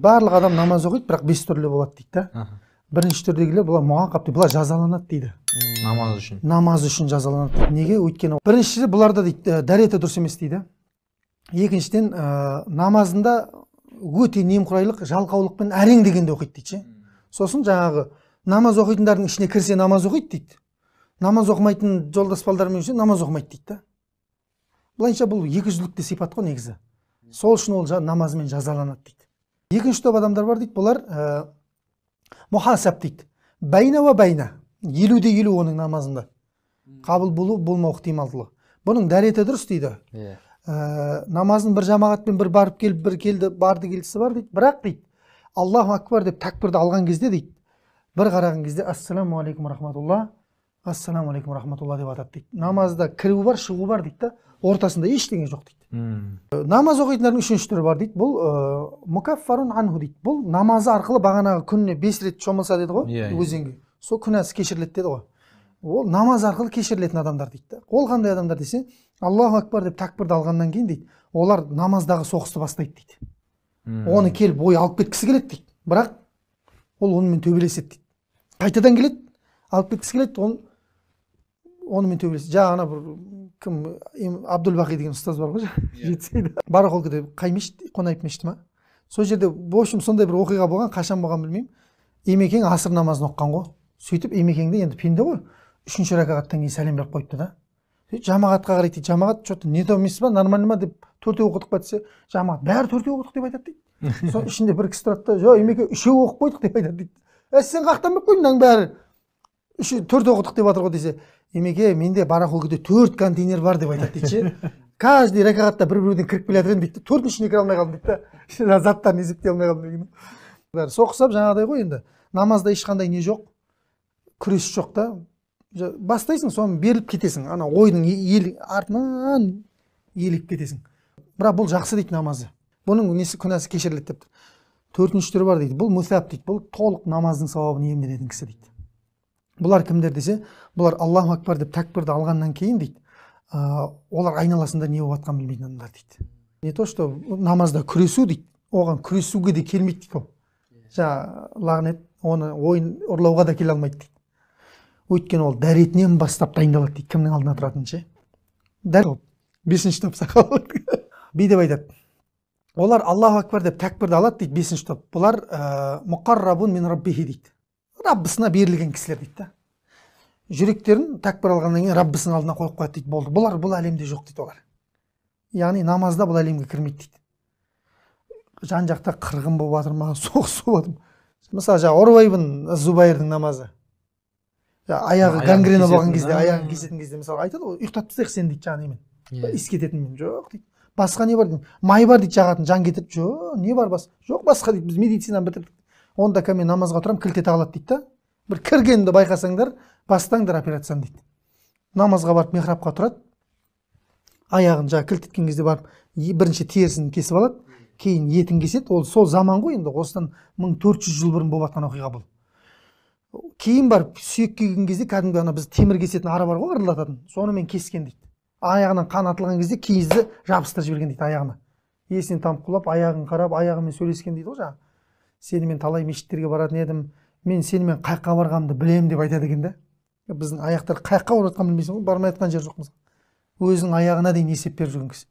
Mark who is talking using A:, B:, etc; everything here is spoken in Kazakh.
A: Барлық адам намаз оқиды, бірақ 5 түрлі болады дейді да. Бірінші түрдегілер бұлар муақап дейді, бұлар жазаланады дейді. Намаз үшін жазаланады дейді. Неге? Өйткені біріншісі бұларда дейді дәреті дұрыс емес дейді. Екіншіден намазында өте немқұрайлық, жалқаулықпен әрең дегенде оқиды дейді. Сосын жаңағы намаз оқитындардың ішіне кірсе намаз оқиды дейді. Намаз оқымайтын жолдас балдармен жүрсе намаз оқымайды дейді. Бұлайынша бұл екіжүзділікті сипат қой негізі. Сол үшін ол намазымен жазаланады дейді. Екінші топ адамдар бар дейді, бұлар мұхасаб дейді. Байна ва байна. 50-де 50 оның намазында. Қабыл болу, болмау ықтималдылығы. Бұның дәреті дұрыс дейді. Намазын бір жамағатпен бір барып келіп, бір келді, барды келісі бар дейді. Бірақ дейді, Аллаху акбар деп такбирді алған кезде дейді, бір қараған кезде ассаламу алейкум рахматулла, ассаламу алейкум рахматулла деп атады дейді. Намазда кіру бар, шығу бар дейді да, ортасында ештеңе жоқ дейді. Намаз оқитындардың үшінші түрі бар дейді. Бұл мукаффарун анху дейді. Бұл намазы арқылы бағанағы күніне 5 рет шомылса деді ғой, өзенге. Сол күнәсі кешіріледі деді ғой. Ол намаз арқылы кешірілетін адамдар дейді. Ол қандай адамдар десе, Аллаху акбар деп такбирді алғаннан кейін дейді, олар намаздағы соғысты бастайды дейді. Оны келіп ой алып кеткісі келеді дейді. Бірақ ол онымен төбелеседі дейді. Қайтадан келеді, алып кеткісі келеді, онымен төбелеседі. Жаңа бір кім Абдулбақи деген ұстаз бар ғой, жетсейді. Барахолкада қай мешіт, Қонаев мешіті ма? Сол жерде в общем сондай бір оқиға болған, қашан болған білмеймін. Емекең асыр намазын оққан ғой. Сөйтіп Емекеңде енді пенде ғой. 3-ші ракағаттан кейін сәлем беріп қойыпты да. Жамағатқа қарайды дейді. Жамағат что-то не то емес па, нормально ма деп 4-еу оқыдық па десе, жамағат бәрі 4-еу оқыдық деп айтады дейді. Сол ішінде бір кісі тұрады да, жоқ Емеке 3-еу оқып қойдық деп айтады дейді. Сен қақтан беріп қойдың бәрі 4-еу оқыдық деп жатыр ғой десе, Емеке менде барахолкада 4 контейнер бар деп айтады дейді. Каждый ракағатта бір-бірден кіріп келе жатыр дейді. 4-шіне кіре алмай қалдым дейді да. Заттарын есептей алмай қалдым деген. Бәрі соқсап жаңағыдай ғой енді. Намазда ешқандай не жоқ, күрес жоқ та. Бастайсың, соны беріліп кетесің. Ана ойдың артынан еліп кетесің. Бірақ бұл жақсы дейді намазы. Бұның несі күнәсі кешіріледі деп. 4-ші түрі бар дейді. Бұл мусаб дейді. Бұл толық намаздың сауабын иемденетін кісі дейді. Бұлар кімдер десе, бұлар Аллаху акбар деп такбирді алғаннан кейін дейді, олар айналасында не болып жатқанын білмейтін адамдар дейді. Не то что намазда күресу дейді. Оған күресуге де келмейді дейді ол. Лағнет, оны ойын ұрлауға да келе алмайды дейді. Өйткені ол дәретінен бастап дайындалады дейді, кімнің алдына тұратынын ше. Дәл 5-ші топ сақал. Бүй деп айтады. Олар Аллаху акбар деп такбирді алады дейді, 5-ші топ. Бұлар мұқаррабун мин раббихи дейді. Раббысына берілген кісілер дейді да. Жүректерін такбир алғаннан кейін Раббысының алдына қойып қояды дейді. Болды. Бұлар бұл әлемде жоқ дейді олар. Яғни намазда бұл әлемге кірмейді дейді. Жан жақта қырғын болып жатыр ма, соғыс болып жатыр ма? Мысалы жаңа Урва ибн Зубайрдың намазы. Аяғы гангрена болған кезде, аяғын кесетін кезде мысалы айтады ғой, ұйықтатып тастайық сен дейді жаңа немен. Иіс кететін мен. Жоқ дейді. Басқа не бар дейді. Май бар дейді жағатын, жан кетіріп. Жоқ, не бар бас? Жоқ, басқа дейді. Біз медицинаны бітірдік. Онда кәмен намазға тұрам, кілте тағылады дейді да. Бір кіргенді байқасаңдар, бастаңдар операцияны дейді. Намазға барып мехрабқа тұрады. Аяғын жаңа кілтеткен кезде барып, бірінші терісін кесіп алады, кейін етін кеседі. Ол сол заман ғой енді, осыдан 1400 жыл бұрын болып жатқан оқиға бұл. Кейін барып сүйек келген кезде кәдімгі ана біз темір кесетін ара бар ғой, ырылдататын. Сонымен кескен дейді. Аяғынан қан атылған кезде киізді жабыстырып жіберген дейді аяғына. Есінен танып құлап, аяғын қарап, аяғымен сөйлескен дейді ғой жаңа. Сенімен талай мешіттерге баратын едім, мен сенімен қайыққа барғанымды білемін деп айтады екен да. Біздің аяқтар қайыққа барып жатқанын білмейсің ғой, бармай жатқан жер жоқпыз. Өзінің аяғына дейін есеп беріп жүрген кісі.